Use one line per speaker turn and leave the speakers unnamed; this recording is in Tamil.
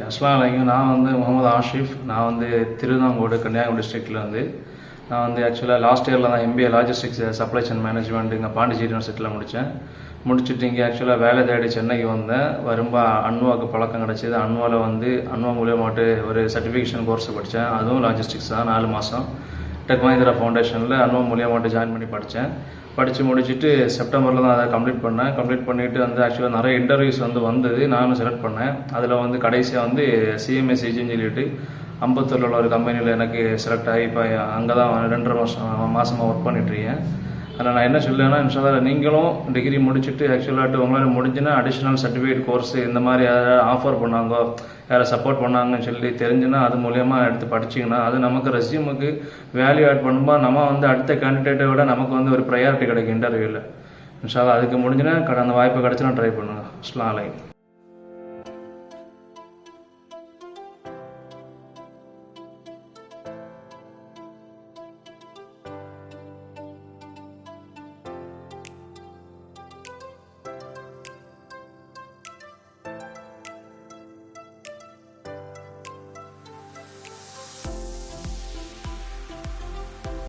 அஸ்ஸலாமு அலைக்கும். நான் வந்து முகமது ஆஷிஃப். நான் வந்து திருவிதாங்கோடு கன்னியாகுமரி டிஸ்ட்ரிக்டில் நான் வந்து ஆக்சுவலாக லாஸ்ட் இயரில் தான் MBA logistics supply chain management இங்கே பாண்டிச்சேரி யூனிவர்சிட்டியில் முடித்தேன். முடிச்சுட்டு இங்கே ஆக்சுவலாக வேலை தேடி சென்னைக்கு வந்தேன். ரொம்ப அன்வாவுக்கு பழக்கம் கிடச்சிது. அன்வாவில் வந்து அன்வா மூலியமாட்டு ஒரு சர்டிஃபிகேஷன் கோர்ஸ் படித்தேன். அதுவும் லாஜிஸ்டிக்ஸ் தான். 4 மாதம் டெக் மஹிந்திரா ஃபவுண்டேஷனில் அன்வா மூலியமாட்டு ஜாயின் பண்ணி படித்து முடிச்சுட்டு செப்டம்பரில் தான் அதை கம்ப்ளீட் பண்ணிவிட்டு வந்து ஆக்சுவலாக நிறைய இன்டர்வியூஸ் வந்தது. நானும் செலக்ட் பண்ணேன். அதில் வந்து கடைசியாக வந்து CMA CGன்னு சொல்லிட்டு அம்பத்தூரில் உள்ள ஒரு கம்பெனியில் எனக்கு செலக்ட் ஆகி இப்போ அங்கே தான் 2.5 மாதமாக ஒர்க் பண்ணிட்டுருக்கேன். அதில் நான் என்ன சொல்லேன்னா, இன்ஷால்லா நீங்களும் டிகிரி முடிச்சுட்டு ஆக்சுவலாகிட்டு உங்களால் முடிஞ்சுன்னா அடிஷ்னல் சர்டிஃபிகேட் கோர்ஸ் இந்த மாதிரி யாராவது ஆஃபர் பண்ணாங்கோ, யாரை சப்போர்ட் பண்ணாங்கன்னு சொல்லி தெரிஞ்சுன்னா அது மூலயமா எடுத்து படிச்சிங்கன்னா அது நமக்கு ரெஸ்யூமுக்கு வேல்யூ ஆட் பண்ணும்போது நம்ம வந்து அடுத்த கேண்டிடேட்டை விட நமக்கு வந்து ஒரு ப்ரையாரிட்டி கிடைக்கும் இன்டர்வியூவில். இன்ஷால்லா அதுக்கு முடிஞ்சுன்னா அந்த வாய்ப்பு கிடச்சுன்னா ட்ரை பண்ணுங்கள். அஸ்ஸலாமு அலைக்கும்.